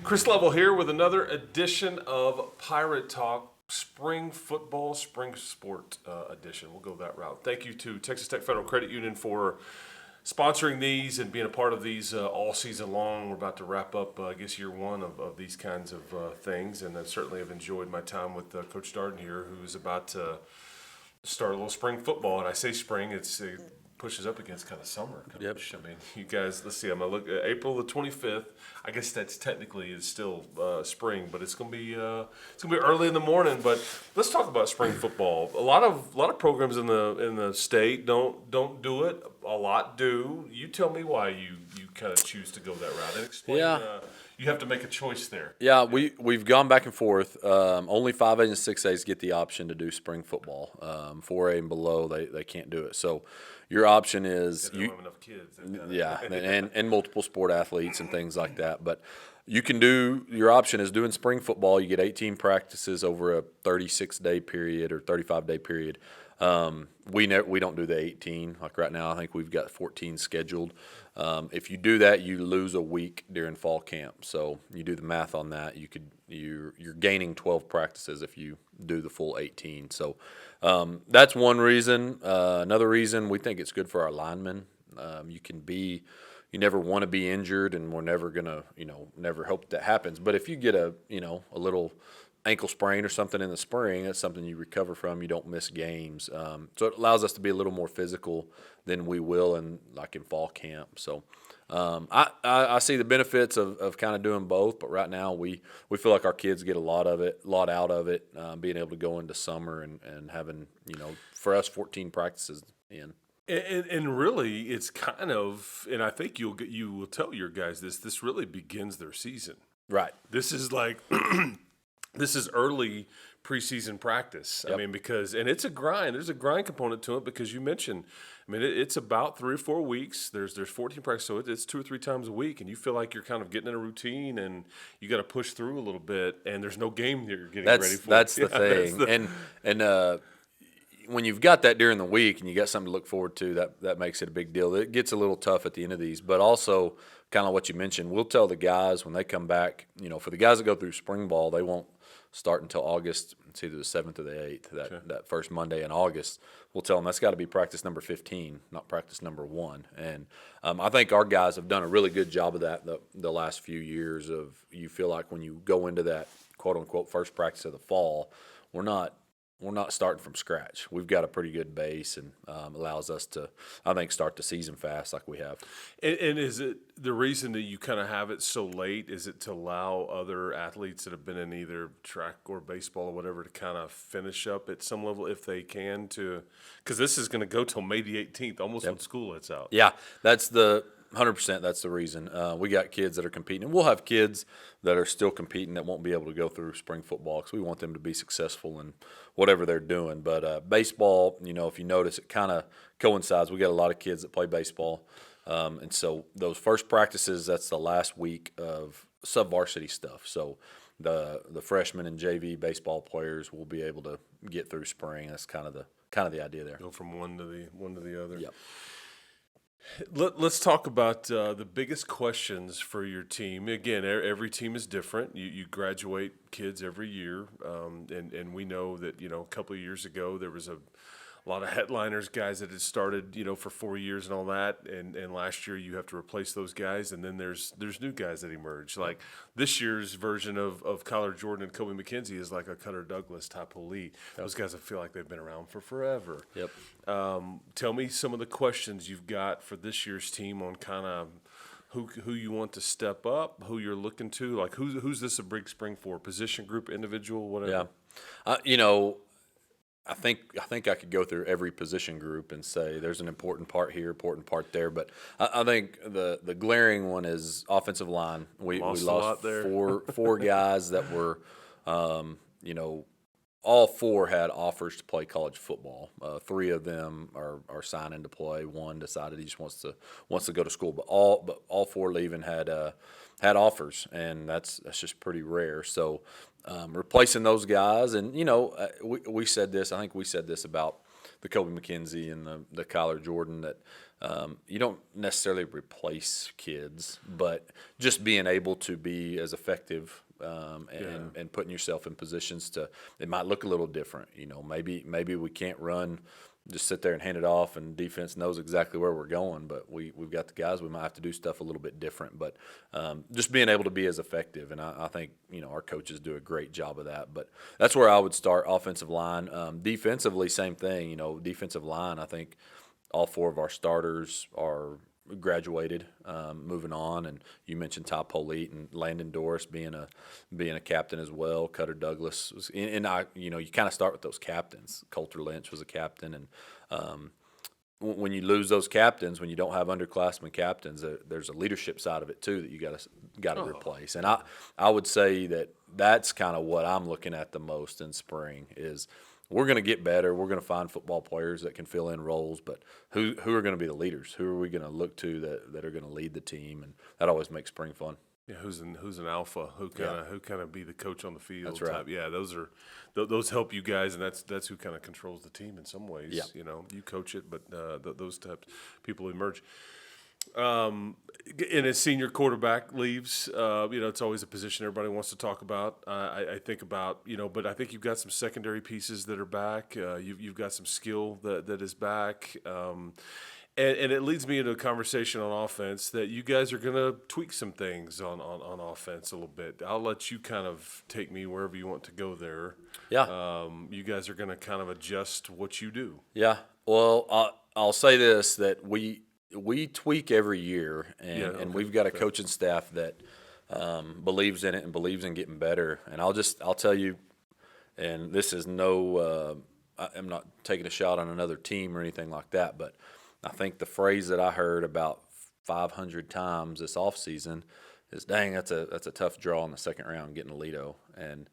Chris Level here with another edition of Pirate Talk, spring football, spring sport edition. We'll go that route. Thank you to Texas Tech Federal Credit Union for sponsoring these and being a part of these all season long. We're about to wrap up, I guess, year one of these kinds of things, and I certainly have enjoyed my time with Coach Darden here, who's about to start a little spring football. And I say spring, it pushes up against kind of summer. Yep. I mean, you guys, let's see. I'm gonna look at April the 25th. I guess that's technically is still spring, but it's gonna be early in the morning. But let's talk about spring football. A lot of programs in the state don't do it. A lot do. You tell me why you kind of choose to go that route and explain. Yeah. You have to make a choice there. Yeah, we've gone back and forth. Only 5As and 6As get the option to do spring football. 4A and below, they can't do it. So your option is They don't have enough kids. yeah, and multiple sport athletes and things like that. But you can do your option is doing spring football. You get 18 practices over a 36-day period or 35-day period. We don't do the 18. Like right now, I think we've got 14 scheduled. If you do that, you lose a week during fall camp. So you do the math on that. You're gaining 12 practices if you do the full 18. So that's one reason. Another reason, we think it's good for our linemen. You never want to be injured, and we're never gonna, never hope that happens. But if you get a little ankle sprain or something in the spring, that's something you recover from. You don't miss games. So it allows us to be a little more physical than we will in fall camp. So I see the benefits of kind of doing both, but right now we feel like our kids get a lot out of it, being able to go into summer and having, for us, 14 practices in. And really, it's kind of, and I think you will tell your guys this really begins their season. Right. This is like this is early preseason practice. Yep. I mean, and it's a grind. There's a grind component to it because you mentioned, it's about 3 or 4 weeks. There's 14 practices, so it's 2 or 3 times a week, and you feel like you're kind of getting in a routine, and you got to push through a little bit, and there's no game that you're getting ready for. That's the thing. And when you've got that during the week and you got something to look forward to, that makes it a big deal. It gets a little tough at the end of these, but also kind of what you mentioned, we'll tell the guys when they come back, for the guys that go through spring ball, they won't start until August. It's either the 7th or the 8th, that first Monday in August. We'll tell them that's got to be practice number 15, not practice number 1. And I think our guys have done a really good job of that the last few years. Of you feel like when you go into that quote-unquote first practice of the fall, we're not starting from scratch. We've got a pretty good base, and allows us to, I think, start the season fast like we have. And is it the reason that you kind of have it so late? Is it to allow other athletes that have been in either track or baseball or whatever to kind of finish up at some level if they can? Because this is going to go till May the 18th, almost when school lets out. Yeah, that's 100%. That's the reason. We got kids that are competing, and we'll have kids that are still competing that won't be able to go through spring football because we want them to be successful in whatever they're doing. But baseball, if you notice, it kind of coincides. We got a lot of kids that play baseball, and so those first practices, that's the last week of sub-varsity stuff. So the freshmen and JV baseball players will be able to get through spring. That's kind of the idea there. Go from one to the other. Yep. Let's talk about the biggest questions for your team. Again, every team is different. You graduate kids every year, and we know that a couple of years ago there was a lot of headliners, guys that had started for 4 years and all that, and last year you have to replace those guys, and then there's new guys that emerge. Like this year's version of Kyler Jordan and Kobe McKenzie is like a Cutter Douglas type elite. Those guys I feel like they've been around for forever. Yep. Tell me some of the questions you've got for this year's team on kind of who you want to step up, who you're looking to, like who's this a big spring for? Position group, individual, whatever. Yeah. I think I could go through every position group and say there's an important part here, important part there. But I think the glaring one is offensive line. We lost four guys that were, all 4 had offers to play college football. 3 of them are signing to play. 1 decided he just wants to go to school. But all 4 leaving had offers, and that's just pretty rare. So replacing those guys, and we said this. I think we said this about the Kobe McKenzie and the Kyler Jordan, that you don't necessarily replace kids, but just being able to be as effective and putting yourself in positions to, it might look a little different. Maybe we can't run, just sit there and hand it off, and defense knows exactly where we're going. But we've got the guys. We might have to do stuff a little bit different. But just being able to be as effective, and I think our coaches do a great job of that. But that's where I would start. Offensive line, defensively, same thing. Defensive line. I think all four of our starters are graduated, moving on, and you mentioned Ty Polite and Landon Doris being a captain as well. Cutter Douglas was, and you kind of start with those captains. Coulter Lynch was a captain, and when you lose those captains, when you don't have underclassmen captains, there's a leadership side of it too that you got to replace. And I would say that's kind of what I'm looking at the most in spring is. We're going to get better. We're going to find football players that can fill in roles, but who are going to be the leaders? Who are we going to look to that are going to lead the team? And that always makes spring fun. Yeah, who's an alpha? Who kind of be the coach on the field? That's right. Type. Yeah, those help you guys, and that's who kind of controls the team in some ways. Yeah. You coach it, but those types people emerge. And a senior quarterback leaves, it's always a position everybody wants to talk about. I think about, but I think you've got some secondary pieces that are back. You've got some skill that is back. And it leads me into a conversation on offense that you guys are going to tweak some things on offense a little bit. I'll let you kind of take me wherever you want to go there. Yeah. You guys are going to kind of adjust what you do. Yeah. Well, I'll say this, that we tweak every year, and we've got a coaching staff that believes in it and believes in getting better. And I'll tell you, and this is I'm not taking a shot on another team or anything like that, but I think the phrase that I heard about 500 times this offseason is, dang, that's a tough draw in the second round getting Alito. And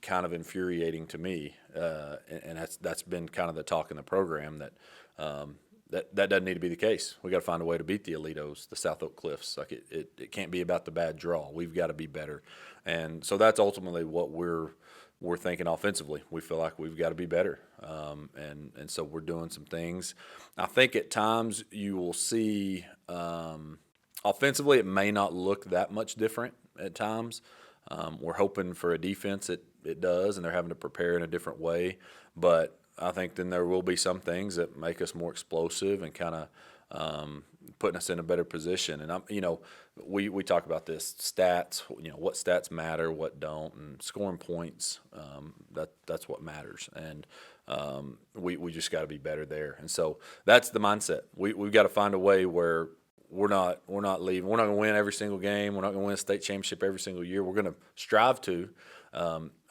kind of infuriating to me, and that's been kind of the talk in the program that that doesn't need to be the case. We got to find a way to beat the Alitos, the South Oak Cliffs. Like it can't be about the bad draw. We've got to be better, and so that's ultimately what we're thinking offensively. We feel like we've got to be better, and so we're doing some things. I think at times you will see offensively it may not look that much different at times. We're hoping for a defense it does, and they're having to prepare in a different way. But I think then there will be some things that make us more explosive and kind of putting us in a better position. And we talk about this stats. What stats matter, what don't, and scoring points. That's what matters. And we just got to be better there. And so that's the mindset. We've got to find a way where we're not leaving. We're not going to win every single game. We're not going to win a state championship every single year. We're going to strive to,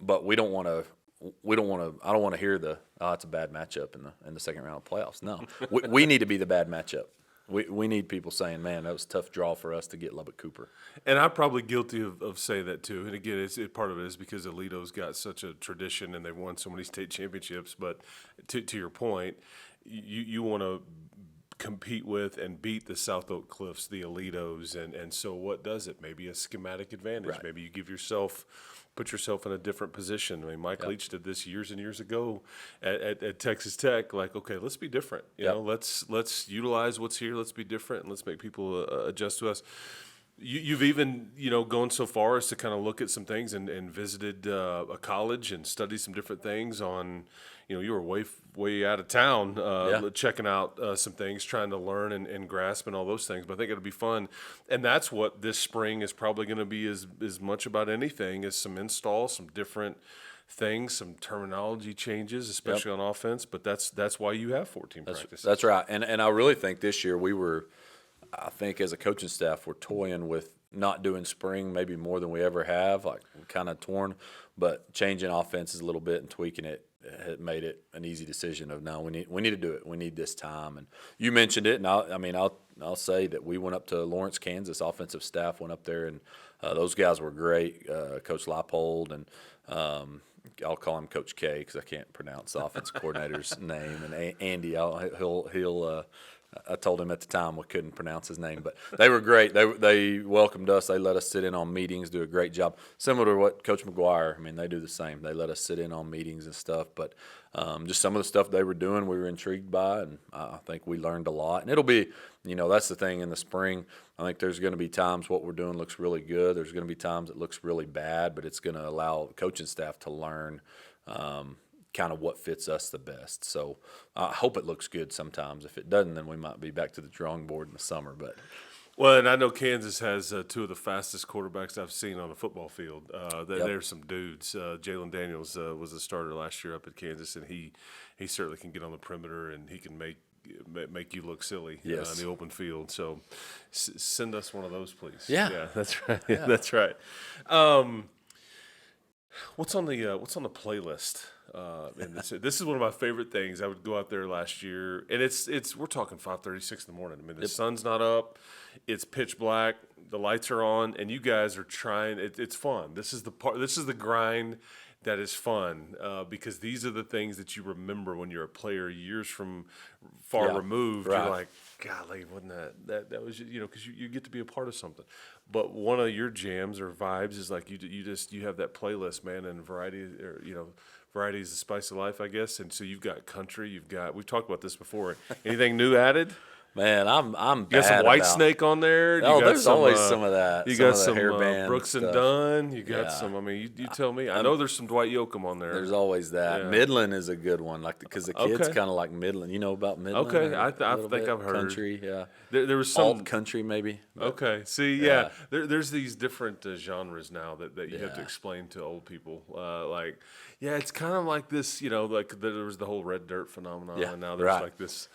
but we don't want to. I don't want to hear it's a bad matchup in the second round of playoffs. No, we need to be the bad matchup. We need people saying, man, that was a tough draw for us to get Lubbock-Cooper. And I'm probably guilty of saying that too. And again, part of it is because Alito's got such a tradition and they've won so many state championships. But to your point, you want to compete with and beat the South Oak Cliffs, the Alitos, and so what does it? Maybe a schematic advantage. Right. Maybe you put yourself in a different position. I mean, Mike Leach did this years and years ago at Texas Tech. Like, okay, let's be different. Let's utilize what's here. Let's be different, and let's make people adjust to us. You've even gone so far as to kind of look at some things and visited a college and studied some different things on. You were way out of town checking out some things, trying to learn and grasp and all those things. But I think it'll be fun. And that's what this spring is probably going to be as much about anything as some installs, some different things, some terminology changes, especially on offense. But that's why you have 14 practices. That's right. And I really think this year I think as a coaching staff, we're toying with not doing spring maybe more than we ever have, like kind of torn, but changing offenses a little bit and tweaking it. It made it an easy decision of no, we need to do it. We need this time. And you mentioned it, and I'll say that we went up to Lawrence, Kansas. Offensive staff went up there, and those guys were great. Coach Leipold and I'll call him Coach K because I can't pronounce the offensive coordinator's name. And Andy, he'll I told him at the time we couldn't pronounce his name, but they were great. They welcomed us. They let us sit in on meetings, do a great job. Similar to what Coach McGuire, I mean, they do the same. They let us sit in on meetings and stuff. But just some of the stuff they were doing, we were intrigued by, and I think we learned a lot. And it'll be, that's the thing in the spring. I think there's going to be times what we're doing looks really good. There's going to be times it looks really bad, but it's going to allow the coaching staff to learn kind of what fits us the best. So I hope it looks good sometimes. If it doesn't, then we might be back to the drawing board in the summer. But Well, and I know Kansas has two of the fastest quarterbacks I've seen on a football field. There's some dudes. Jalen Daniels was a starter last year up at Kansas, and he certainly can get on the perimeter, and he can make you look silly in the open field. So send us one of those, please. Yeah, that's right. Yeah. That's right. What's on the playlist? And this is one of my favorite things. I would go out there last year, and we're talking 5:36 in the morning. I mean, the sun's not up, it's pitch black, the lights are on, and you guys are trying. It's fun. This is the part. This is the grind that is fun because these are the things that you remember when you're a player years from far removed. Right. You're like, golly, wasn't that was because you get to be a part of something. But one of your jams or vibes is like you have that playlist, man, and variety is the spice of life, I guess. And so you've got country, we've talked about this before. Anything new added? Man, I'm You got some White Snake on there. You got there's always some of that. You some got of the some hair band Brooks and stuff. Dunn. You got some. I mean, you tell me. I know there's some Dwight Yoakam on there. There's always that. Yeah. Midland is a good one, because the kids kind of like Midland. You know about Midland? Okay, I A little think bit? I've heard. Country, yeah. There was some Alt country maybe. Okay. See, yeah, there's these different genres now that you have to explain to old people. It's kind of like this, like there was the whole red dirt phenomenon, and now there's like this,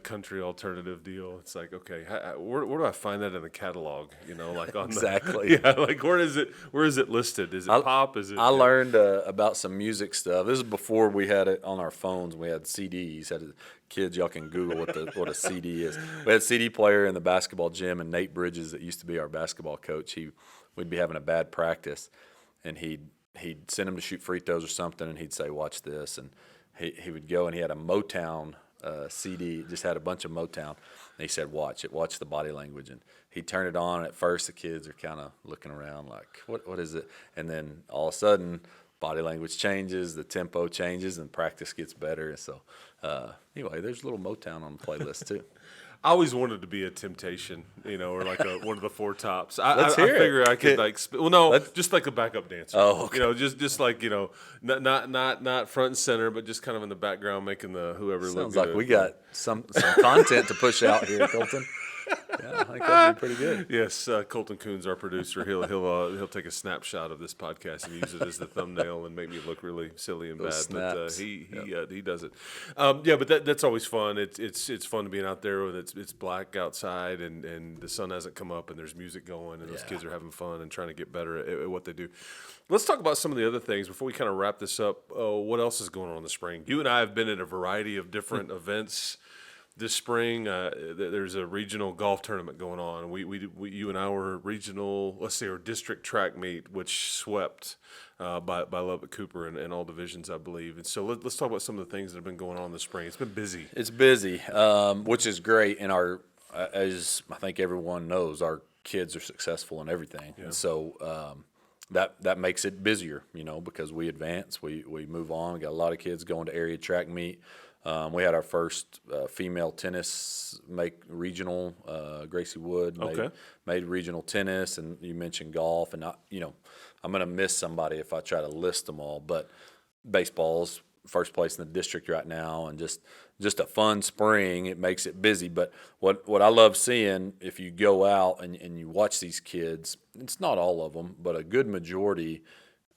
country alternative deal. It's like, okay, where do I find that in the catalog? Like on Exactly. like where is it listed? Is it pop? Is it? I learned about some music stuff. This is before we had it on our phones. We had CDs. Kids, y'all can Google what a CD is. We had a CD player in the basketball gym, and Nate Bridges, that used to be our basketball coach, we'd be having a bad practice, and he'd send him to shoot free throws or something, and he'd say, "Watch this," and he would go, and he had a Motown CD, just had a bunch of Motown, and he said, "Watch it, watch the body language," and he'd turn it on, and at first the kids are kind of looking around like, what is it? And then all of a sudden, body language changes, the tempo changes, and practice gets better. And so, anyway, there's a little Motown on the playlist too. I always wanted to be a Temptation, or like one of the Four Tops. I Let's hear it. figure I could just like a backup dancer. Oh, okay. Just like not front and center, but just kind of in the background, making the whoever look Sounds good. like we got some content to push out here, Colton. Yeah, I think that'd be pretty good. Yes, Colton Coons, our producer, he'll take a snapshot of this podcast and use it as the thumbnail and make me look really silly and Those bad. But snaps. he does it. But that's always fun. It's fun to be out there when it's black outside and the sun hasn't come up and there's music going and those kids are having fun and trying to get better at what they do. Let's talk about some of the other things before we kind of wrap this up. What else is going on in the spring? You and I have been at a variety of different events. This spring, there's a regional golf tournament going on. We you and I were regional, or district track meet, which swept by Lubbock-Cooper in all divisions, I believe. And so let's talk about some of the things that have been going on this spring. It's been busy. It's busy, which is great. And as I think everyone knows, our kids are successful in everything. Yeah. And so that makes it busier, because we advance, we move on. We got a lot of kids going to area track meet. We had our first female tennis make regional. Gracie Wood made regional tennis, and you mentioned golf. And I'm going to miss somebody if I try to list them all. But baseball's first place in the district right now, and just a fun spring. It makes it busy. But what I love seeing, if you go out and you watch these kids, it's not all of them, but a good majority,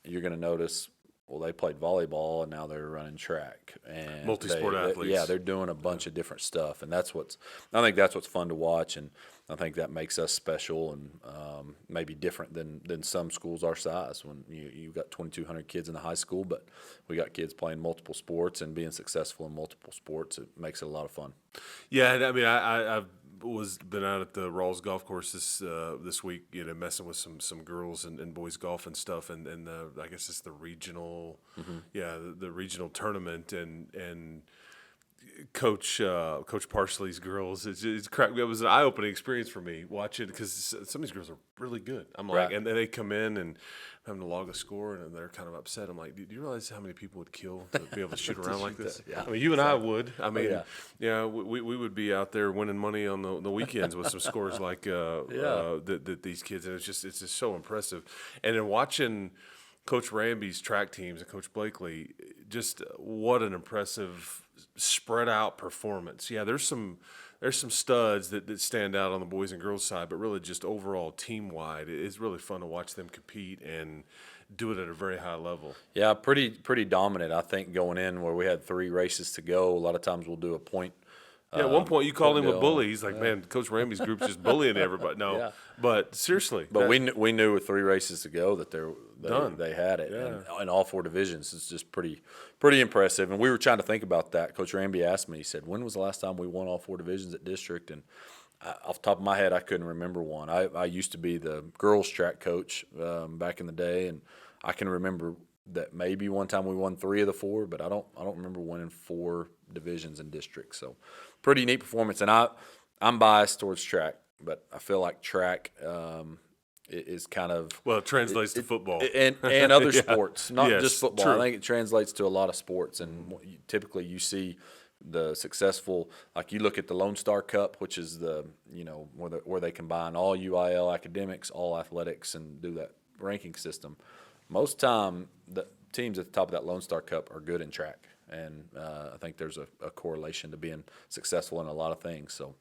you're going to notice. Well, they played volleyball, and now they're running track. And multisport athletes. Yeah, they're doing a bunch of different stuff, and I think that's what's fun to watch, and I think that makes us special and maybe different than some schools our size. When you've got 2,200 kids in the high school, but we got kids playing multiple sports and being successful in multiple sports. It makes it a lot of fun. Yeah, I mean, I've been out at the Rawls Golf Course this week, messing with some girls and boys golf and stuff, and I guess it's the regional, the regional tournament, and Coach Parsley's girls. It was an eye opening experience for me watching because some of these girls are really good. I'm like, Right. and then they come in and having to log a score, and they're kind of upset. I'm like, do you realize how many people would kill to be able to shoot around like this? Yeah, I mean, you and I would. I mean, yeah. yeah, we would be out there winning money on the weekends with some scores like that these kids, and it's just so impressive. And then watching Coach Ramby's track teams and Coach Blakely, just what an impressive spread out performance. Yeah, there's some studs that stand out on the boys and girls side, but really just overall team wide, it's really fun to watch them compete and do it at a very high level. Yeah, pretty dominant. I think going in where we had 3 races to go, a lot of times we'll do a point. Yeah, at one point you called him a deal. bully. He's like, man, Coach Ramby's group's just bullying everybody. No, Yeah. but seriously. But we knew with 3 races to go that Done. they had it, Yeah. and in all 4 divisions. It's just pretty impressive. And we were trying to think about that. Coach Ramby asked me. He said, "When was the last time we won all 4 divisions at district?" And off the top of my head, I couldn't remember one. I used to be the girls track coach back in the day, and I can remember that maybe one time we won 3 of the 4, but I don't remember winning 4 divisions in districts. So pretty neat performance. And I'm biased towards track, but I feel like track is kind of Well, it translates to football. and other Yeah. sports, not Yes, just football. true. I think it translates to a lot of sports, and typically you see the successful, like you look at the Lone Star Cup, which is where they combine all UIL academics, all athletics, and do that ranking system. Most time, the teams at the top of that Lone Star Cup are good in track, and I think there's a correlation to being successful in a lot of things. So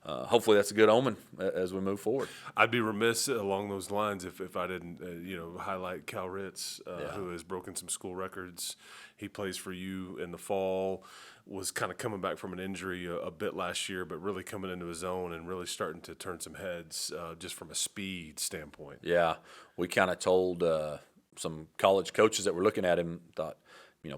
hopefully that's a good omen as we move forward. I'd be remiss along those lines if I didn't, highlight Cal Ritz, who has broken some school records. He plays for you in the fall, was kind of coming back from an injury a bit last year, but really coming into his own and really starting to turn some heads just from a speed standpoint. Yeah, we kind of told some college coaches that were looking at him, thought,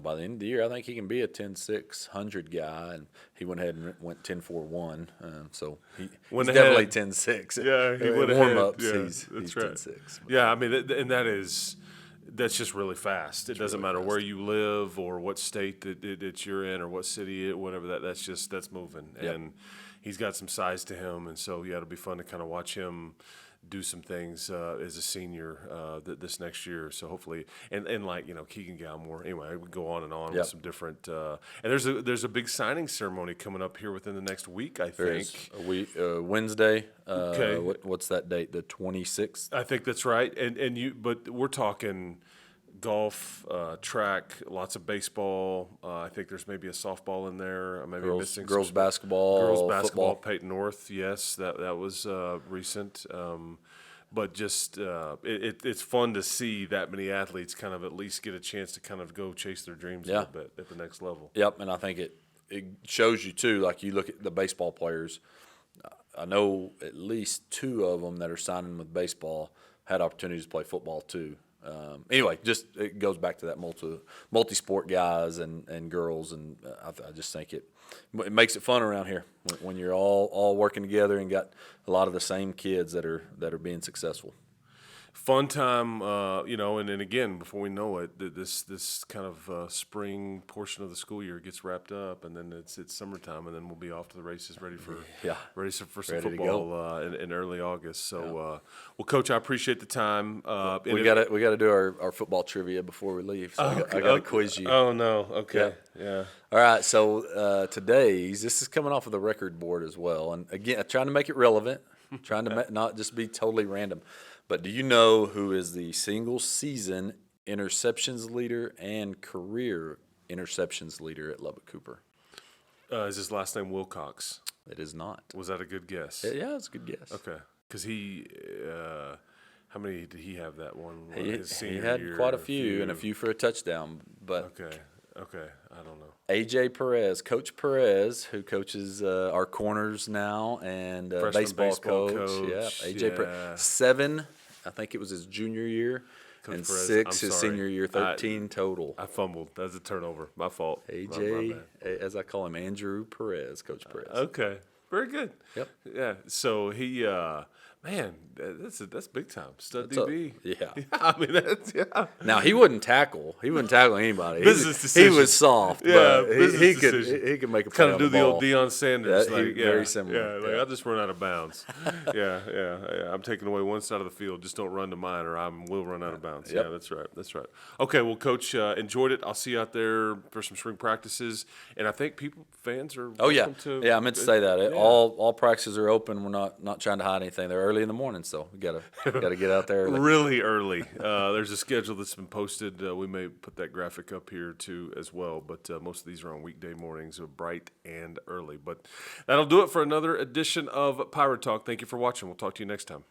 by the end of the year, I think he can be a 10-600 guy, and he went ahead and went 10-4-1. So he's Went definitely ahead. 10-6. Yeah, he went warm ahead. ups. Yeah, he's that's right. 10-6. Yeah, I mean, and that's just really fast. It doesn't really matter fast. where you live or what state that you're in or what city, whatever. That's moving. Yep. And he's got some size to him, and so yeah, it'll be fun to kind of watch him do some things as a senior this next year. So hopefully, and like Keegan Galmore. Anyway, we go on and on Yep. with some different. And there's a big signing ceremony coming up here within the next week. I There think. is Wednesday. Okay. What's that date? The 26th. I think that's right. But we're talking golf, track, lots of baseball. I think there's maybe a softball in there. Maybe missing Girls some basketball. girls basketball. Football. Peyton North, yes, that was recent. But just it's fun to see that many athletes kind of at least get a chance to kind of go chase their dreams a Yeah. little bit at the next level. Yep, and I think it shows you too. Like you look at the baseball players. I know at least 2 of them that are signing with baseball had opportunities to play football too. Anyway, just it goes back to that multi-sport guys and girls, and I just think it makes it fun around here when you're all working together and got a lot of the same kids that are being successful. Fun time, and then again, before we know it, this kind of spring portion of the school year gets wrapped up, and then it's summertime, and then we'll be off to the races, ready for some Ready to football in early August. So, well, Coach, I appreciate the time. We got to do our football trivia before we leave. So I got to quiz you. Oh no, okay, yeah. All right, so today's this is coming off of the record board as well, and again, trying to make it relevant, trying to not just be totally random. But do you know who is the single season interceptions leader and career interceptions leader at Lubbock-Cooper? Is his last name Wilcox? It is not. Was that a good guess? Yeah, it's a good guess. Okay, because he, how many did he have that one? He his senior had year, quite a few and a few for a touchdown. But Okay, I don't know. AJ Perez, Coach Perez, who coaches our corners now, and Freshman baseball coach. Yeah, coach, AJ Perez. 7, I think it was his junior year, Coach and Perez, 6 I'm his sorry. senior year. 13 total. I fumbled. That was a turnover. My fault. My AJ, bad. as I call him, Andrew Perez, Coach Perez. Okay. Very good. Yep. Yeah. So he, man, Man, that's big time. Stud That's DB. yeah. I mean, that's, yeah. Now he wouldn't tackle. He wouldn't tackle anybody. Business He decision. was soft, Yeah, but business he could decision. he could make a play Kind of on do the old ball. Deion Sanders. Yeah, very similar. Yeah, like Yeah. I'll just run out of bounds. yeah. I'm taking away one side of the field. Just don't run to mine, or I will run out of bounds. Yep. Yeah, that's right. Okay, well, Coach, enjoyed it. I'll see you out there for some spring practices, and I think fans are. Oh yeah, welcome to, yeah. I meant to say that. Yeah. All practices are open. We're not trying to hide anything. They're early in the morning, so we gotta get out there early. Really early. There's a schedule that's been posted. We may put that graphic up here too as well. But most of these are on weekday mornings, bright and early. But that'll do it for another edition of Pirate Talk. Thank you for watching. We'll talk to you next time.